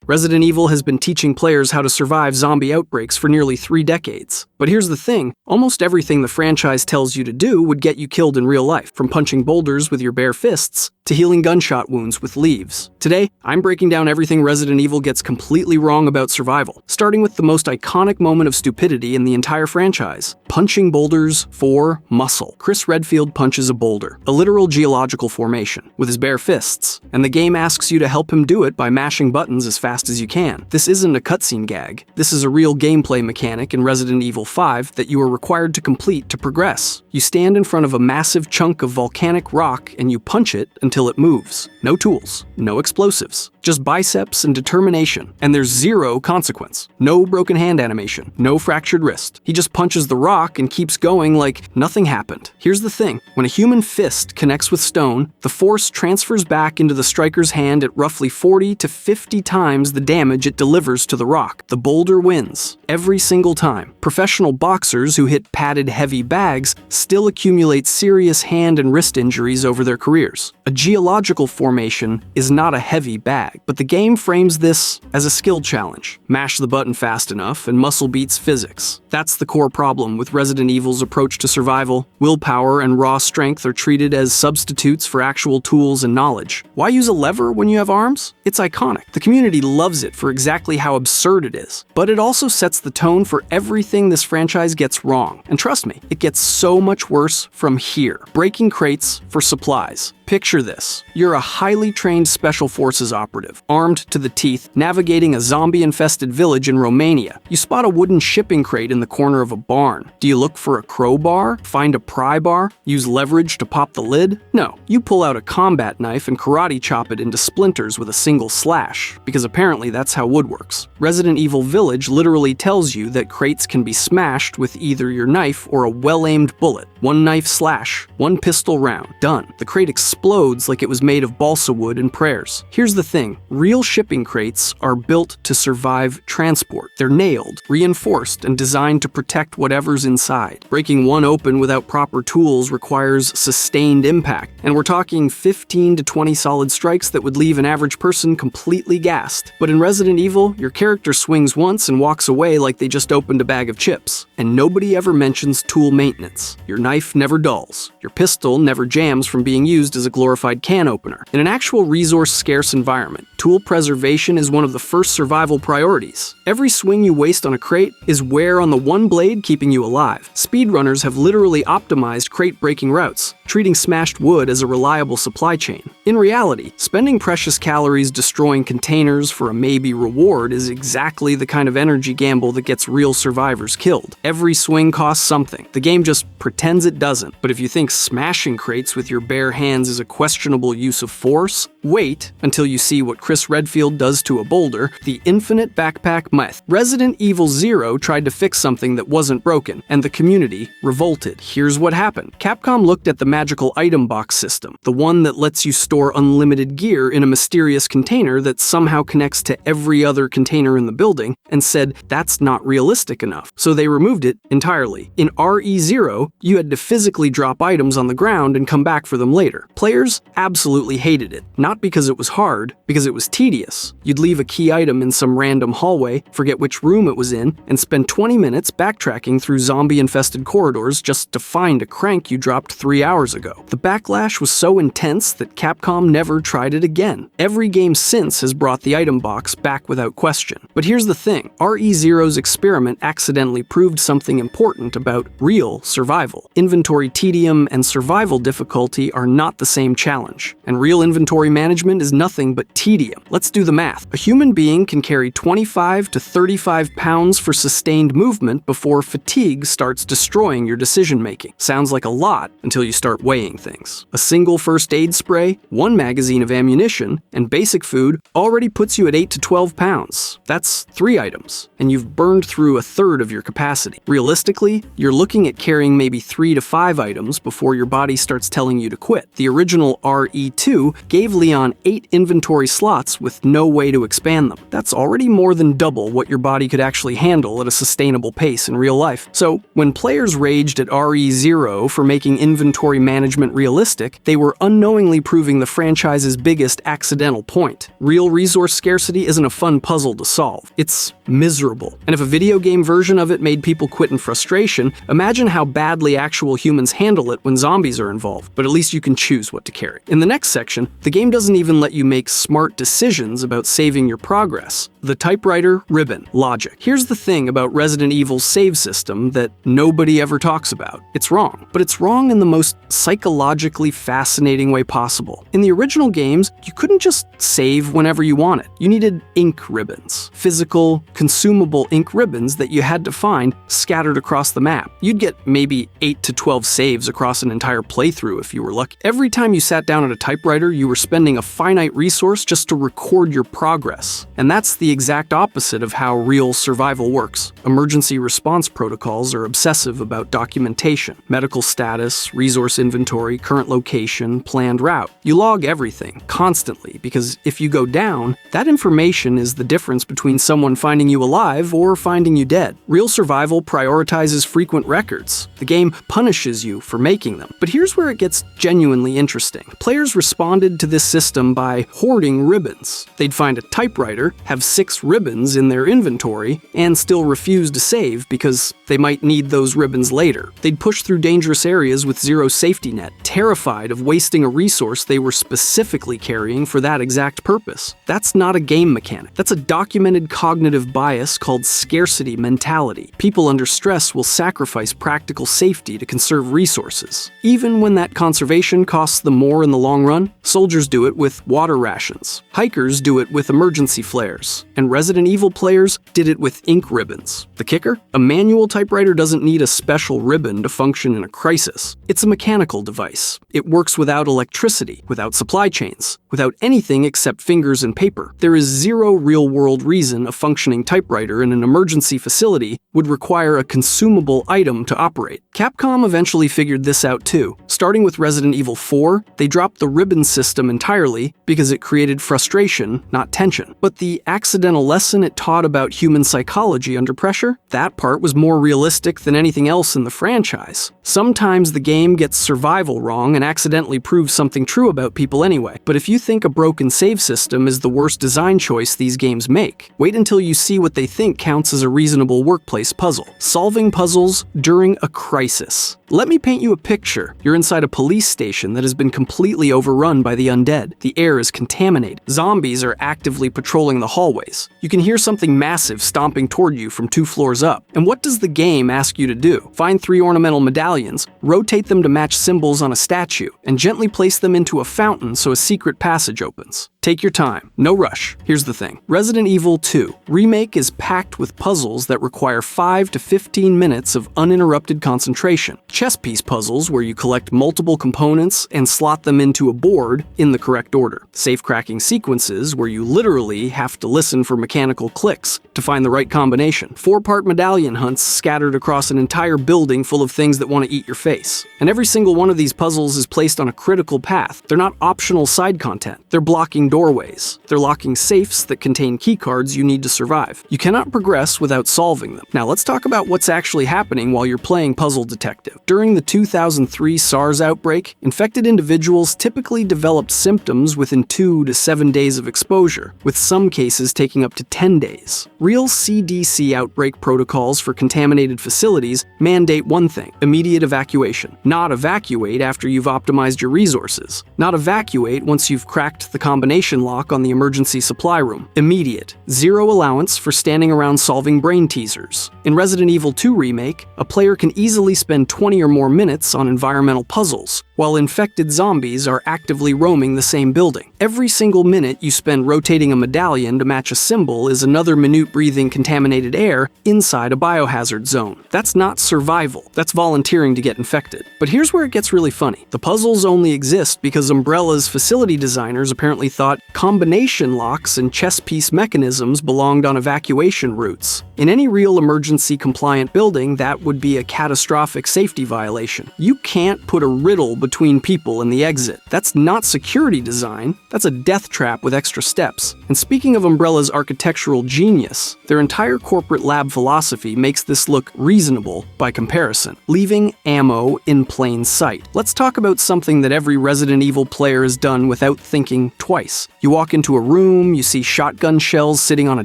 Resident Evil has been teaching players how to survive zombie outbreaks for nearly 3 decades. But here's the thing, almost everything the franchise tells you to do would get you killed in real life, from punching boulders with your bare fists to healing gunshot wounds with leaves. Today, I'm breaking down everything Resident Evil gets completely wrong about survival, starting with the most iconic moment of stupidity in the entire franchise: punching boulders for muscle. Chris Redfield punches a boulder, a literal geological formation, with his bare fists, and the game asks you to help him do it by mashing buttons as fast as you can. This isn't a cutscene gag. This is a real gameplay mechanic in Resident Evil 5 that you are required to complete to progress. You stand in front of a massive chunk of volcanic rock and you punch it until it moves. No tools, no explosives, just biceps and determination, and there's zero consequence. No broken hand animation, no fractured wrist. He just punches the rock and keeps going like nothing happened. Here's the thing, when a human fist connects with stone, the force transfers back into the striker's hand at roughly 40 to 50 times the damage it delivers to the rock. The boulder wins, every single time. Professional boxers who hit padded heavy bags still accumulate serious hand and wrist injuries over their careers. A geological formation is not a heavy bag, but the game frames this as a skill challenge. Mash the button fast enough and muscle beats physics. That's the core problem with Resident Evil's approach to survival. Willpower and raw strength are treated as substitutes for actual tools and knowledge. Why use a lever when you have arms? It's iconic. The community loves it for exactly how absurd it is. But it also sets the tone for everything this franchise gets wrong. And trust me, it gets so much worse from here. Breaking crates for supplies. Picture this. You're a highly trained Special Forces operative, armed to the teeth, navigating a zombie-infested village in Romania. You spot a wooden shipping crate in the corner of a barn. Do you look for a crowbar? Find a pry bar? Use leverage to pop the lid? No. You pull out a combat knife and karate chop it into splinters with a single slash, because apparently that's how wood works. Resident Evil Village literally tells you that crates can be smashed with either your knife or a well-aimed bullet. One knife slash, one pistol round. Done. The crate explodes like it was made of balsa wood and prayers. Here's the thing, real shipping crates are built to survive transport. They're nailed, reinforced, and designed to protect whatever's inside. Breaking one open without proper tools requires sustained impact, and we're talking 15 to 20 solid strikes that would leave an average person completely gassed. But in Resident Evil, your character swings once and walks away like they just opened a bag of chips. And nobody ever mentions tool maintenance. Your knife never dulls. Your pistol never jams from being used as a glorified can opener. In an actual resource-scarce environment, tool preservation is one of the first survival priorities. Every swing you waste on a crate is wear on the one blade keeping you alive. Speedrunners have literally optimized crate-breaking routes, treating smashed wood as a reliable supply chain. In reality, spending precious calories destroying containers for a maybe reward is exactly the kind of energy gamble that gets real survivors killed. Every swing costs something. The game just pretends it doesn't. But if you think smashing crates with your bare hands is a questionable use of force, wait until you see what Chris Redfield does to a boulder, the infinite backpack myth. Resident Evil 0 tried to fix something that wasn't broken, and the community revolted. Here's what happened. Capcom looked at the magical item box system, the one that lets you store unlimited gear in a mysterious container that somehow connects to every other container in the building, and said that's not realistic enough. So they removed it entirely. In RE0, you had to physically drop items on the ground and come back for them later. Players absolutely hated it. Not because it was hard, because it was tedious. You'd leave a key item in some random hallway, forget which room it was in, and spend 20 minutes backtracking through zombie-infested corridors just to find a crank you dropped 3 hours ago. The backlash was so intense that Capcom never tried it again. Every game since has brought the item box back without question. But here's the thing, RE0's experiment accidentally proved something important about real survival. Inventory tedium and survival difficulty are not the same challenge, and real inventory management is nothing but tedium. Let's do the math. A human being can carry 25 to 35 pounds for sustained movement before fatigue starts destroying your decision-making. Sounds like a lot until you start weighing things. A single first aid spray, one magazine of ammunition, and basic food already puts you at 8 to 12 pounds. That's 3 items, and you've burned through a third of your capacity. Realistically, you're looking at carrying maybe 3 to 5 items before your body starts telling you to quit. The original RE2 gave Leon 8 inventory slots with no way to expand them. That's already more than double what your body could actually handle at a sustainable pace in real life. So, when players raged at RE0 for making inventory management realistic, they were unknowingly proving the franchise's biggest accidental point. Real resource scarcity isn't a fun puzzle to solve. It's miserable. And if a video game version of it made people quit in frustration, imagine how badly actual humans handle it when zombies are involved. But at least you can choose what to carry. In the next section, the game doesn't even let you make smart decisions about saving your progress. The typewriter ribbon logic. Here's the thing about Resident Evil's save system that nobody ever talks about. It's wrong, but it's wrong in the most psychologically fascinating way possible. In the original games, you couldn't just save whenever you wanted. You needed ink ribbons, physical, consumable ink ribbons that you had to find scattered across the map. You'd get maybe 8 to 12 saves across an entire playthrough if you were lucky. Every time you sat down at a typewriter, you were spending a finite resource just to record your progress. And that's the exact opposite of how real survival works. Emergency response protocols are obsessive about documentation, medical status, resource inventory, current location, planned route. You log everything, constantly, because if you go down, that information is the difference between someone finding you alive or finding you dead. Real survival prioritizes frequent records. The game punishes you for making them. But here's where it gets genuinely interesting. Players responded to this system by hoarding ribbons. They'd find a typewriter, have 6 ribbons in their inventory, and still refuse to save because they might need those ribbons later. They'd push through dangerous areas with zero safety net, terrified of wasting a resource they were specifically carrying for that exact purpose. That's not a game mechanic. That's a documented cognitive bias called scarcity mentality. People under stress will sacrifice practical safety to conserve resources, even when that conservation costs them more in the long run. Soldiers do it with water rations. Hikers do it with emergency flares. And Resident Evil players did it with ink ribbons. The kicker? A manual typewriter doesn't need a special ribbon to function in a crisis. It's a mechanical device. It works without electricity, without supply chains, without anything except fingers and paper. There is zero real-world reason a functioning typewriter in an emergency facility would require a consumable item to operate. Capcom eventually figured this out too. Starting with Resident Evil 4, they dropped the ribbon system entirely because it created frustration, not tension. But the accidental lesson it taught about human psychology under pressure, that part was more realistic than anything else in the franchise. Sometimes the game gets survival wrong and accidentally proves something true about people anyway. But if you think a broken save system is the worst design choice these games make, wait until you see what they think counts as a reasonable workplace puzzle. Solving puzzles during a crisis. Let me paint you a picture. You're inside a police station that has been completely overrun by the undead. The air is contaminated. Zombies are actively patrolling the hallways. You can hear something massive stomping toward you from 2 floors up. And what does the game ask you to do? Find 3 ornamental medallions, rotate them to match symbols on a statue, and gently place them into a fountain so a secret passage opens. Take your time. No rush. Here's the thing. Resident Evil 2 Remake is packed with puzzles that require 5 to 15 minutes of uninterrupted concentration. Chess piece puzzles where you collect multiple components and slot them into a board in the correct order. Safe-cracking sequences where you literally have to listen for mechanical clicks to find the right combination. 4-part medallion hunts scattered across an entire building full of things that want to eat your face. And every single one of these puzzles is placed on a critical path. They're not optional side content. They're blocking doorways. They're locking safes that contain keycards you need to survive. You cannot progress without solving them. Now let's talk about what's actually happening while you're playing Puzzle Detective. During the 2003 SARS outbreak, infected individuals typically developed symptoms within 2 to 7 days of exposure, with some cases taking up to 10 days. Real CDC outbreak protocols for contaminated facilities mandate one thing: immediate evacuation. Not evacuate after you've optimized your resources. Not evacuate once you've cracked the combination lock on the emergency supply room. Immediate. Zero allowance for standing around solving brain teasers. In Resident Evil 2 Remake, a player can easily spend 20 or more minutes on environmental puzzles, while infected zombies are actively roaming the same building. Every single minute you spend rotating a medallion to match a symbol is another minute breathing contaminated air inside a biohazard zone. That's not survival. That's volunteering to get infected. But here's where it gets really funny. The puzzles only exist because Umbrella's facility designers apparently thought thought combination locks and chess piece mechanisms belonged on evacuation routes. In any real emergency-compliant building, that would be a catastrophic safety violation. You can't put a riddle between people and the exit. That's not security design, that's a death trap with extra steps. And speaking of Umbrella's architectural genius, their entire corporate lab philosophy makes this look reasonable by comparison, leaving ammo in plain sight. Let's talk about something that every Resident Evil player has done without thinking twice. You walk into a room, you see shotgun shells sitting on a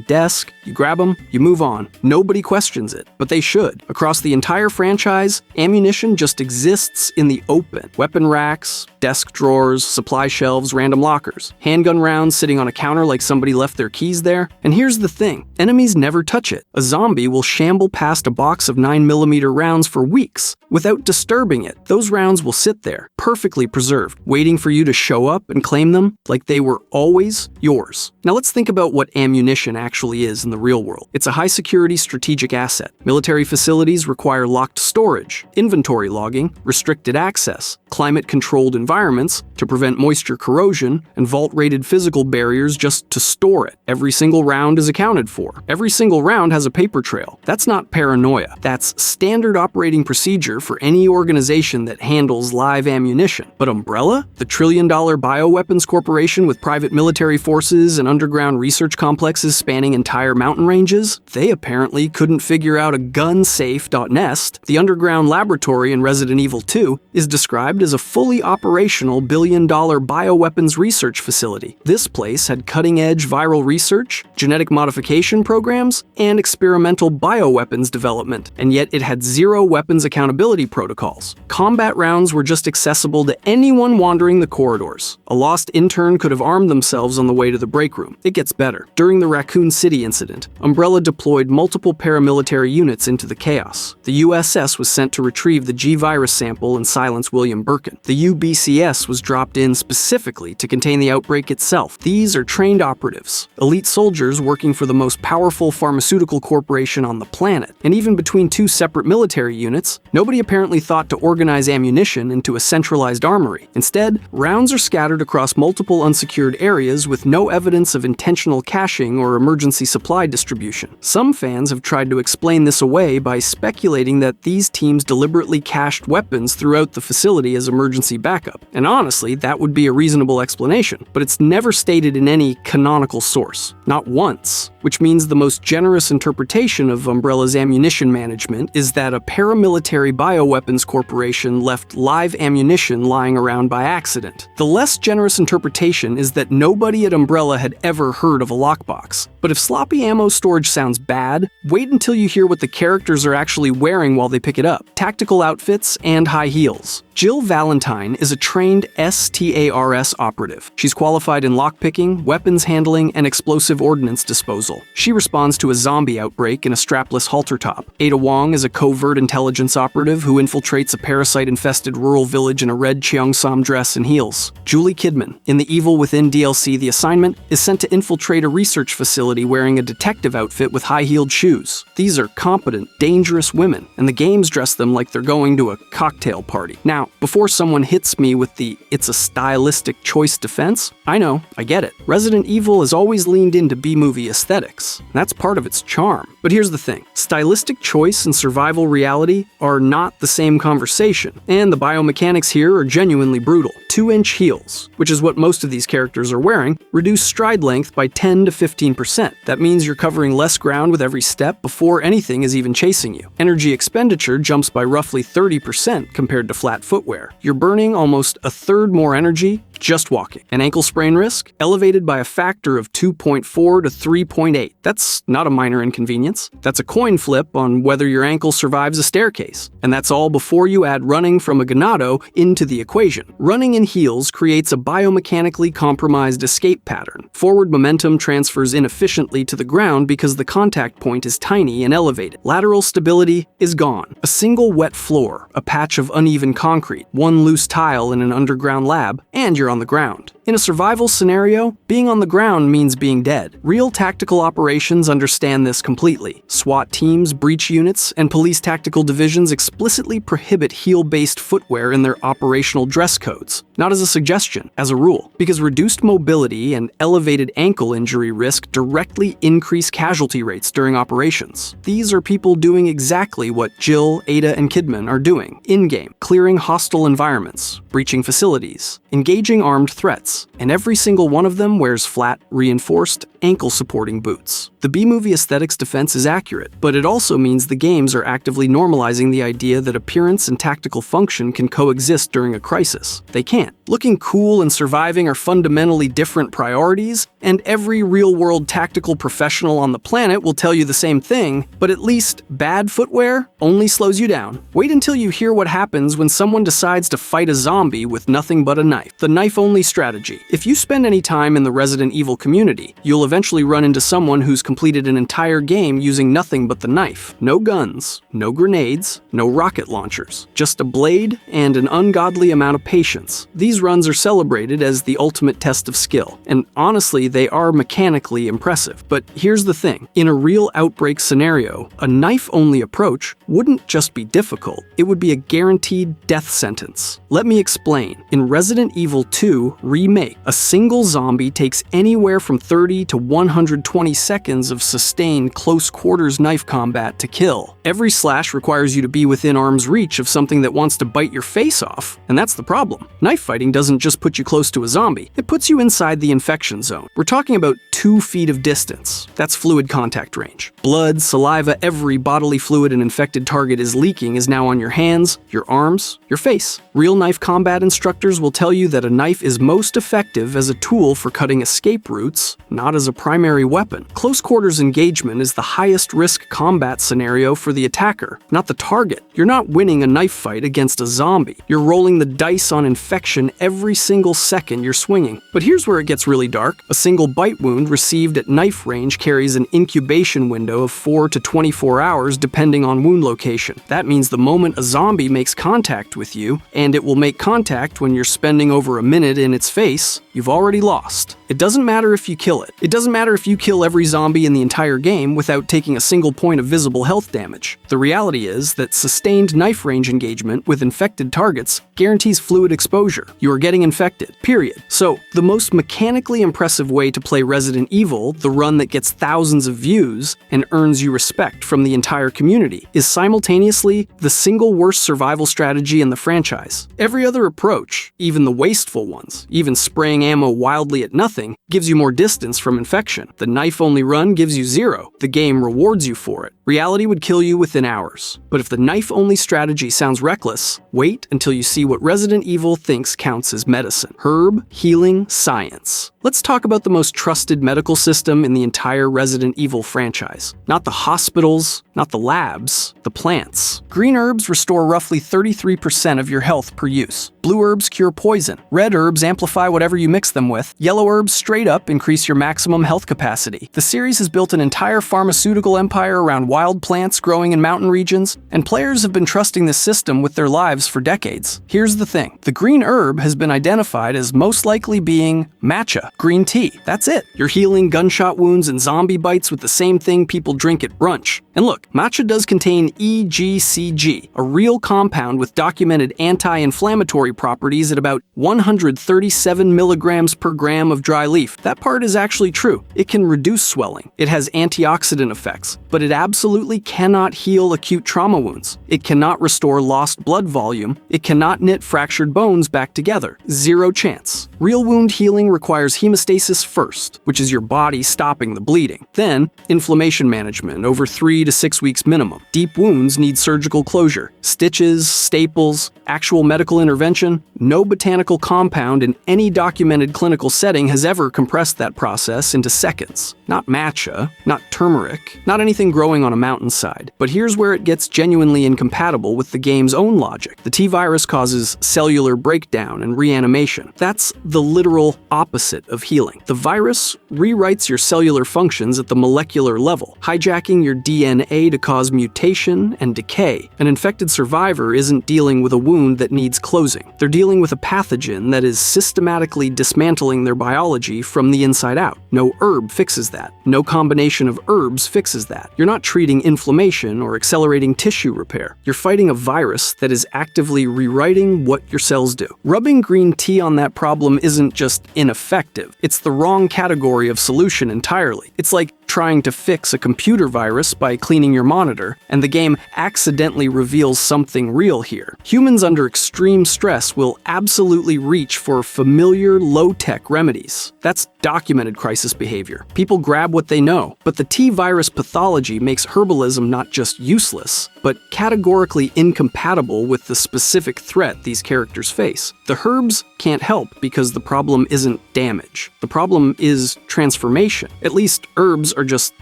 desk, you grab them, you move on. Nobody questions it, but they should. Across the entire franchise, ammunition just exists in the open. Weapon racks, desk drawers, supply shelves, random lockers. Handgun rounds sitting on a counter like somebody left their keys there. And here's the thing, enemies never touch it. A zombie will shamble past a box of 9mm rounds for weeks without disturbing it. Those rounds will sit there, perfectly preserved, waiting for you to show up and claim them like they were always yours. Now let's think about what ammunition actually is in the real world. It's a high-security strategic asset. Military facilities require locked storage, inventory logging, restricted access, climate-controlled environments to prevent moisture corrosion, and vault-rated physical barriers just to store it. Every single round is accounted for. Every single round has a paper trail. That's not paranoia. That's standard operating procedure for any organization that handles live ammunition. But Umbrella, the trillion-dollar bioweapons corporation with private military forces and underground research complexes spanning entire mountain ranges, they apparently couldn't figure out a gun-safe.nest. The underground laboratory in Resident Evil 2 is described as a fully operational billion-dollar bioweapons research facility. This place had cutting-edge viral research, genetic modification programs, and experimental bioweapons development, and yet it had zero weapons accountability protocols. Combat rounds were just accessible to anyone wandering the corridors. A lost intern could have armed themselves on the way to the break room. It gets better. During the Raccoon City incident, Umbrella deployed multiple paramilitary units into the chaos. The USS was sent to retrieve the G-Virus sample and silence William Birkin. The UBCS was dropped in specifically to contain the outbreak itself. These are trained operatives, elite soldiers working for the most powerful pharmaceutical corporation on the planet. And even between two separate military units, nobody apparently thought to organize ammunition into a centralized armory. Instead, rounds are scattered across multiple unsecured areas with no evidence of intentional caching or emergency supply distribution. Some fans have tried to explain this away by speculating that these teams deliberately cached weapons throughout the facility as emergency backup. And honestly, that would be a reasonable explanation, but it's never stated in any canonical source. Not once. Which means the most generous interpretation of Umbrella's ammunition management is that a paramilitary bioweapons corporation left live ammunition lying around by accident. The less generous interpretation is that nobody at Umbrella had ever heard of a lockbox. But if sloppy ammo storage sounds bad, wait until you hear what the characters are actually wearing while they pick it up. Tactical outfits and high heels. Jill Valentine is a trained STARS operative. She's qualified in lockpicking, weapons handling, and explosive ordnance disposal. She responds to a zombie outbreak in a strapless halter top. Ada Wong is a covert intelligence operative who infiltrates a parasite-infested rural village in a red Cheongsam dress and heels. Julie Kidman, in the Evil Within DLC The Assignment, is sent to infiltrate a research facility wearing a detective outfit with high-heeled shoes. These are competent, dangerous women, and the games dress them like they're going to a cocktail party. Now, before someone hits me with the "it's a stylistic choice" defense, I know, I get it. Resident Evil has always leaned into B-movie aesthetics. That's part of its charm. But here's the thing. Stylistic choice and survival reality are not the same conversation, and the biomechanics here are genuinely brutal. 2-inch heels, which is what most of these characters are wearing, reduce stride length by 10 to 15%. That means you're covering less ground with every step before anything is even chasing you. Energy expenditure jumps by roughly 30% compared to flat footwear. You're burning almost a third more energy just walking. An ankle sprain risk elevated by a factor of 2.4 to 3.8. That's not a minor inconvenience. That's a coin flip on whether your ankle survives a staircase. And that's all before you add running from a ganado into the equation. Running in heels creates a biomechanically compromised escape pattern. Forward momentum transfers inefficiently to the ground because the contact point is tiny and elevated. Lateral stability is gone. A single wet floor, a patch of uneven concrete, one loose tile in an underground lab, and you're on the ground. In a survival scenario, being on the ground means being dead. Real tactical operations understand this completely. SWAT teams, breach units, and police tactical divisions explicitly prohibit heel-based footwear in their operational dress codes. Not as a suggestion, as a rule, because reduced mobility and elevated ankle injury risk directly increase casualty rates during operations. These are people doing exactly what Jill, Ada, and Kidman are doing in-game, clearing hostile environments, breaching facilities, engaging armed threats, and every single one of them wears flat, reinforced, ankle-supporting boots. The B-movie aesthetics defense is accurate, but it also means the games are actively normalizing the idea that appearance and tactical function can coexist during a crisis. They can't. Looking cool and surviving are fundamentally different priorities, and every real-world tactical professional on the planet will tell you the same thing, but at least bad footwear only slows you down. Wait until you hear what happens when someone decides to fight a zombie with nothing but a knife. The knife-only strategy. If you spend any time in the Resident Evil community, you'll eventually run into someone who's completed an entire game using nothing but the knife. No guns, no grenades, no rocket launchers. Just a blade and an ungodly amount of patience. These runs are celebrated as the ultimate test of skill, and honestly, they are mechanically impressive. But here's the thing. In a real outbreak scenario, a knife-only approach wouldn't just be difficult, it would be a guaranteed death sentence. Let me explain. In Resident Evil 2 Remake, a single zombie takes anywhere from 30 to 120 seconds of sustained close-quarters knife combat to kill. Every slash requires you to be within arm's reach of something that wants to bite your face off, and that's the problem. Knife fighting doesn't just put you close to a zombie, it puts you inside the infection zone. We're talking about 2 feet of distance. That's fluid contact range. Blood, saliva, every bodily fluid an infected target is leaking is now on your hands, your arms, your face. Real knife combat instructors will tell you that a knife is most effective as a tool for cutting escape routes, not as a primary weapon. Close quarters engagement is the highest risk combat scenario for the attacker, not the target. You're not winning a knife fight against a zombie. You're rolling the dice on infection every single second you're swinging. But here's where it gets really dark. A single bite wound received at knife range carries an incubation window of 4 to 24 hours depending on wound location. That means the moment a zombie makes contact with you, and it will make contact when you're spending over a minute in its face, you've already lost. It doesn't matter if you kill it. It doesn't matter if you kill every zombie in the entire game without taking a single point of visible health damage. The reality is that sustained knife range engagement with infected targets guarantees fluid exposure. You are getting infected, period. So, the most mechanically impressive way to play Resident Evil, the run that gets thousands of views and earns you respect from the entire community, is simultaneously the single worst survival strategy in the franchise. Every other approach, even the wasteful ones, even spraying ammo wildly at nothing, gives you more distance from infection. The knife-only run gives you 0. The game rewards you for it. Reality would kill you within hours. But if the knife-only strategy sounds reckless, wait until you see what Resident Evil thinks counts as medicine. Herb healing science. Let's talk about the most trusted medical system in the entire Resident Evil franchise. Not the hospitals, not the labs, the plants. Green herbs restore roughly 33% of your health per use. Blue herbs cure poison. Red herbs amplify whatever you mix them with. Yellow herbs straight up increase your maximum health capacity. The series has built an entire pharmaceutical empire around wild plants growing in mountain regions, and players have been trusting this system with their lives for decades. Here's the thing. The green herb has been identified as most likely being matcha, green tea. That's it. You're healing gunshot wounds and zombie bites with the same thing people drink at brunch. And look, matcha does contain EGCG, a real compound with documented anti-inflammatory properties at about 137 milligrams per gram of dry leaf. That part is actually true. It can reduce swelling. It has antioxidant effects, but it absolutely cannot heal acute trauma wounds. It cannot restore lost blood volume. It cannot knit fractured bones back together. 0 chance. Real wound healing requires hemostasis first, which is your body stopping the bleeding. Then, inflammation management over 3 to 6 weeks minimum. Deep wounds need surgical closure. Stitches, staples, actual medical intervention. No botanical compound in any documented clinical setting has ever compressed that process into seconds. Not matcha, not turmeric, not anything growing on on a mountainside. But here's where it gets genuinely incompatible with the game's own logic. The T-virus causes cellular breakdown and reanimation. That's the literal opposite of healing. The virus rewrites your cellular functions at the molecular level, hijacking your DNA to cause mutation and decay. An infected survivor isn't dealing with a wound that needs closing. They're dealing with a pathogen that is systematically dismantling their biology from the inside out. No herb fixes that. No combination of herbs fixes that. You're not treating inflammation or accelerating tissue repair. You're fighting a virus that is actively rewriting what your cells do. Rubbing green tea on that problem isn't just ineffective. It's the wrong category of solution entirely. It's like trying to fix a computer virus by cleaning your monitor, and the game accidentally reveals something real here. Humans under extreme stress will absolutely reach for familiar, low-tech remedies. That's documented crisis behavior. People grab what they know. But the T-virus pathology makes herbalism not just useless, but categorically incompatible with the specific threat these characters face. The herbs can't help because the problem isn't damage. The problem is transformation. At least herbs are just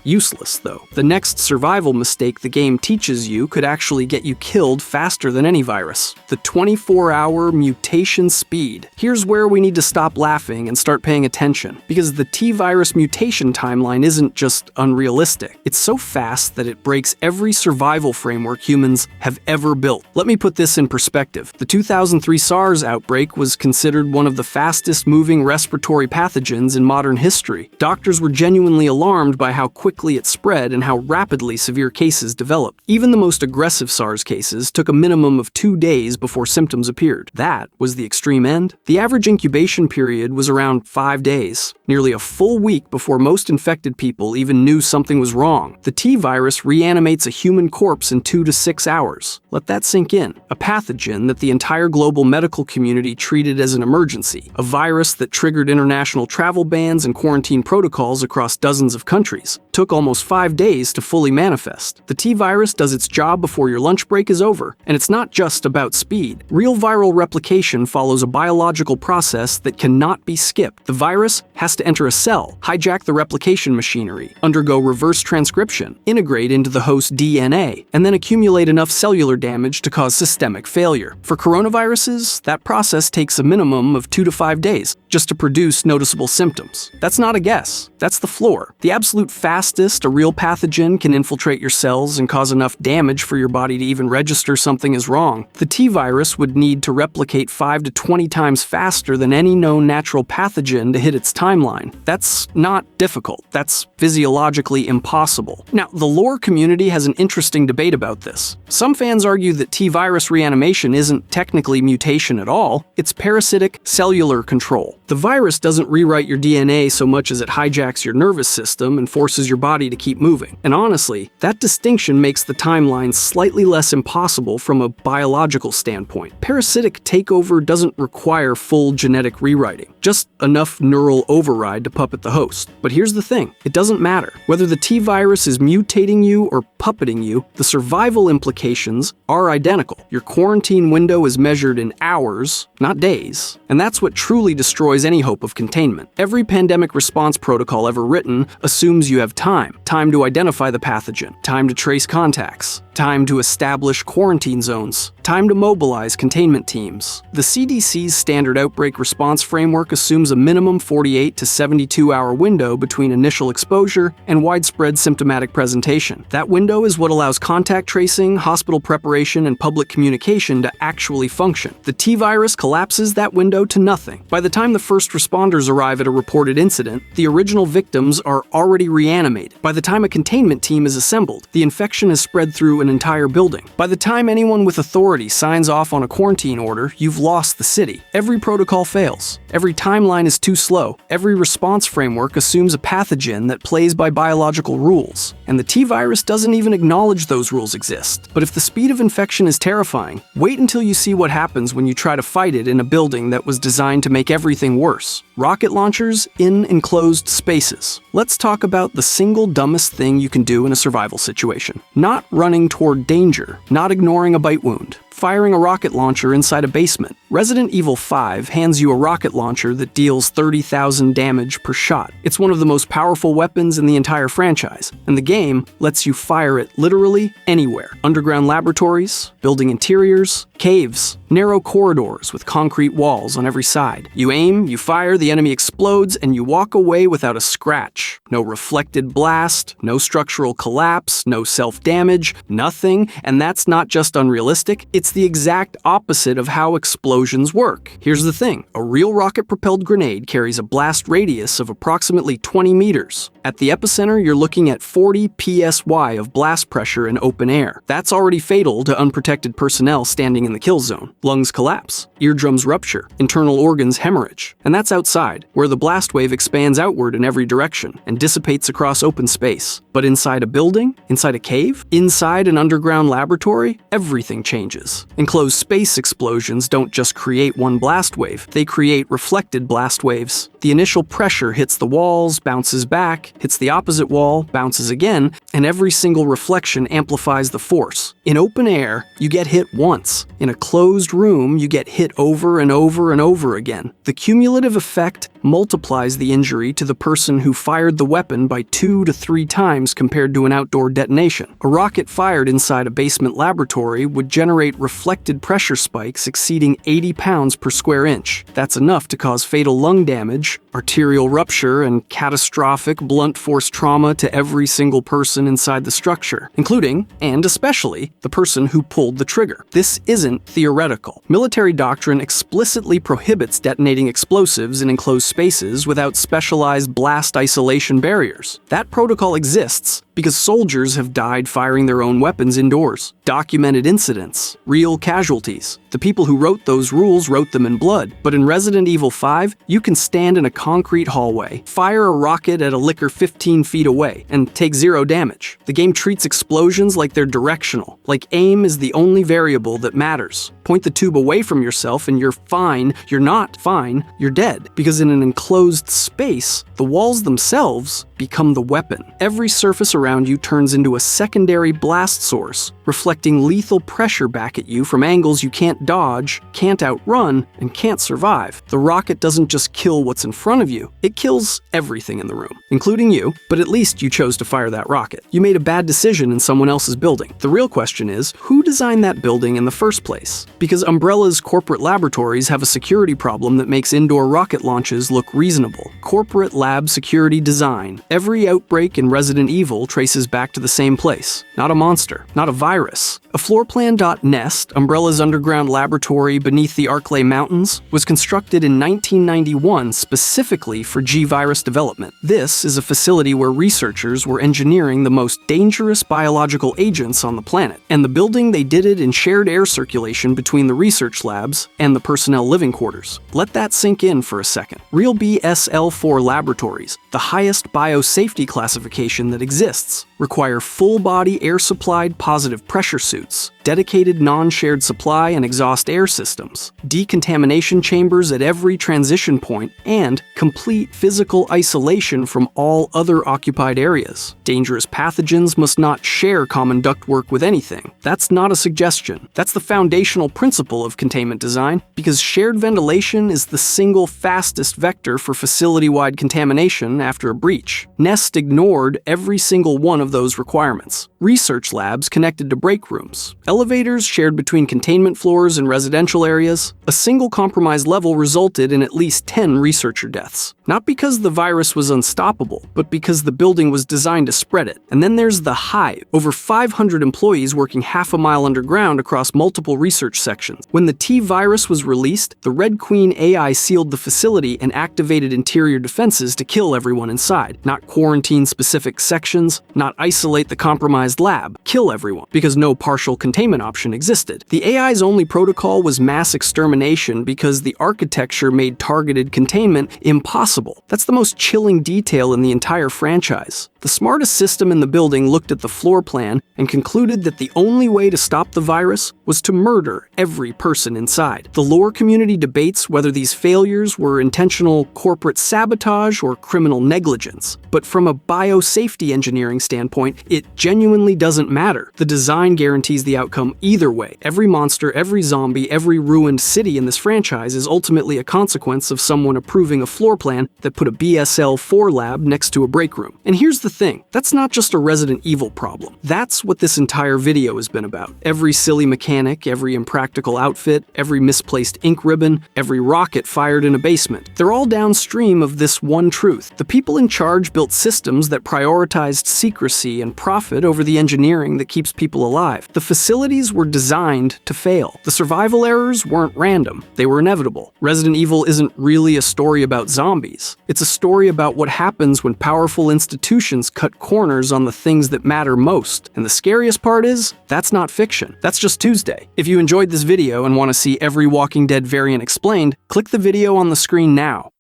useless, though. The next survival mistake the game teaches you could actually get you killed faster than any virus. The 24-hour mutation speed. Here's where we need to stop laughing and start paying attention, because the T-virus mutation timeline isn't just unrealistic. It's so fast that it breaks every survival framework humans have ever built. Let me put this in perspective. The 2003 SARS outbreak was considered one of the fastest-moving respiratory pathogens in modern history. Doctors were genuinely alarmed by how quickly it spread and how rapidly severe cases developed. Even the most aggressive SARS cases took a minimum of 2 days before symptoms appeared. That was the extreme end. The average incubation period was around 5 days, nearly a full week before most infected people even knew something was wrong. The T-virus reanimates a human corpse in 2 to 6 hours. Let that sink in. A pathogen that the entire global medical community treated as an emergency. A virus that triggered international travel bans and quarantine protocols across dozens of countries. Took almost 5 days to fully manifest. The T-virus does its job before your lunch break is over, and it's not just about speed. Real viral replication follows a biological process that cannot be skipped. The virus has to enter a cell, hijack the replication machinery, undergo reverse transcription, integrate into the host's DNA, and then accumulate enough cellular damage to cause systemic failure. For coronaviruses, that process takes a minimum of 2 to 5 days just to produce noticeable symptoms. That's not a guess. That's the floor. The absolute fastest a real pathogen can infiltrate your cells and cause enough damage for your body to even register something is wrong. The T-virus would need to replicate 5 to 20 times faster than any known natural pathogen to hit its timeline. That's not difficult. That's physiologically impossible. Now, the lore community has an interesting debate about this. Some fans argue that T-virus reanimation isn't technically mutation at all. It's parasitic cellular control. The virus doesn't rewrite your DNA so much as it hijacks your nervous system and forces your body to keep moving. And honestly, that distinction makes the timeline slightly less impossible from a biological standpoint. Parasitic takeover doesn't require full genetic rewriting, just enough neural override to puppet the host. But here's the thing, it doesn't matter. Whether the T-virus is mutating you or puppeting you, the survival implications are identical. Your quarantine window is measured in hours, not days, and that's what truly destroys any hope of containment. Every pandemic response protocol ever written assumes you have time. Time to identify the pathogen, time to trace contacts, time to establish quarantine zones, time to mobilize containment teams. The CDC's standard outbreak response framework assumes a minimum 48 to 72-hour window between initial exposure and widespread symptomatic presentation. That window is what allows contact tracing, hospital preparation, and public communication to actually function. The T-virus collapses that window to nothing. By the time the first responders arrive at a reported incident, the original victims are already reanimated. By the time a containment team is assembled, the infection is spread through an entire building. By the time anyone with authority signs off on a quarantine order, you've lost the city. Every protocol fails. Every timeline is too slow. Every response framework assumes a pathogen that plays by biological rules. And the T-virus doesn't even acknowledge those rules exist. But if the speed of infection is terrifying, wait until you see what happens when you try to fight it in a building that was designed to make everything worse. Rocket launchers in enclosed spaces. Let's talk about the single dumbest thing you can do in a survival situation. Not running toward danger, not ignoring a bite wound. firing a rocket launcher inside a basement. Resident Evil 5 hands you a rocket launcher that deals 30,000 damage per shot. It's one of the most powerful weapons in the entire franchise, and the game lets you fire it literally anywhere. Underground laboratories, building interiors, caves, narrow corridors with concrete walls on every side. You aim, you fire, the enemy explodes, and you walk away without a scratch. No reflected blast, no structural collapse, no self-damage, nothing, and that's not just unrealistic, it's the exact opposite of how explosions work. Here's the thing, a real rocket-propelled grenade carries a blast radius of approximately 20 meters. At the epicenter, you're looking at 40 psi of blast pressure in open air. That's already fatal to unprotected personnel standing in the kill zone. Lungs collapse, eardrums rupture, internal organs hemorrhage. And that's outside, where the blast wave expands outward in every direction and dissipates across open space. But inside a building? Inside a cave? Inside an underground laboratory? Everything changes. Enclosed space explosions don't just create one blast wave, they create reflected blast waves. The initial pressure hits the walls, bounces back, hits the opposite wall, bounces again, and every single reflection amplifies the force. In open air, you get hit once. In a closed room, you get hit over and over and over again. The cumulative effect multiplies the injury to the person who fired the weapon by 2 to 3 times compared to an outdoor detonation. A rocket fired inside a basement laboratory would generate reflected pressure spikes exceeding 80 pounds per square inch. That's enough to cause fatal lung damage, arterial rupture, and catastrophic blunt force trauma to every single person inside the structure, including, and especially, the person who pulled the trigger. This isn't theoretical. Military doctrine explicitly prohibits detonating explosives in enclosed spaces without specialized blast isolation barriers. That protocol exists because soldiers have died firing their own weapons indoors. Documented incidents, real casualties. The people who wrote those rules wrote them in blood. But in Resident Evil 5, you can stand in a concrete hallway, fire a rocket at a licker 15 feet away, and take 0 damage. The game treats explosions like they're directional, like aim is the only variable that matters. Point the tube away from yourself and you're fine. You're not fine, you're dead. Because in an enclosed space, the walls themselves become the weapon. Every surface around you turns into a secondary blast source, reflecting lethal pressure back at you from angles you can't dodge, can't outrun, and can't survive. The rocket doesn't just kill what's in front of you, it kills everything in the room, including you, but at least you chose to fire that rocket. You made a bad decision in someone else's building. The real question is, who designed that building in the first place? Because Umbrella's corporate laboratories have a security problem that makes indoor rocket launches look reasonable. Corporate lab security design. Every outbreak in Resident Evil traces back to the same place. Not a monster, not a virus. A floorplan.nest, Umbrella's underground laboratory beneath the Arklay Mountains, was constructed in 1991 specifically for G-Virus development. This is a facility where researchers were engineering the most dangerous biological agents on the planet, and the building they did it in shared air circulation between the research labs and the personnel living quarters. Let that sink in for a second. Real BSL-4 laboratories, the highest biosafety classification that exists, require full-body air-supplied positive pressure suits, dedicated non-shared supply and exhaust air systems, decontamination chambers at every transition point, and complete physical isolation from all other occupied areas. Dangerous pathogens must not share common ductwork with anything. That's not a suggestion. That's the foundational principle of containment design, because shared ventilation is the single fastest vector for facility-wide contamination after a breach. NEST ignored every single one of those requirements. Research labs connected to break rooms, elevators shared between containment floors and residential areas. A single compromised level resulted in at least 10 researcher deaths. Not because the virus was unstoppable, but because the building was designed to spread it. And then there's the Hive, over 500 employees working half a mile underground across multiple research sections. When the T-virus was released, the Red Queen AI sealed the facility and activated interior defenses to kill everyone inside. Not quarantine specific sections, not isolate the compromised lab, kill everyone, because no partial containment option existed. The AI's only protocol was mass extermination because the architecture made targeted containment impossible. That's the most chilling detail in the entire franchise. The smartest system in the building looked at the floor plan and concluded that the only way to stop the virus was to murder every person inside. The lore community debates whether these failures were intentional corporate sabotage or criminal negligence. But from a biosafety engineering standpoint, it genuinely doesn't matter. The design guarantees the outcome either way. Every monster, every zombie, every ruined city in this franchise is ultimately a consequence of someone approving a floor plan that put a BSL-4 lab next to a break room. And here's the thing, that's not just a Resident Evil problem. That's what this entire video has been about. Every silly mechanic, every impractical outfit, every misplaced ink ribbon, every rocket fired in a basement. They're all downstream of this one truth. The people in charge built systems that prioritized secrecy and profit over the engineering that keeps people alive. The facilities were designed to fail. The survival errors weren't random, they were inevitable. Resident Evil isn't really a story about zombies. It's a story about what happens when powerful institutions cut corners on the things that matter most. And the scariest part is, that's not fiction. That's just Tuesday. If you enjoyed this video and want to see every Walking Dead variant explained, click the video on the screen now.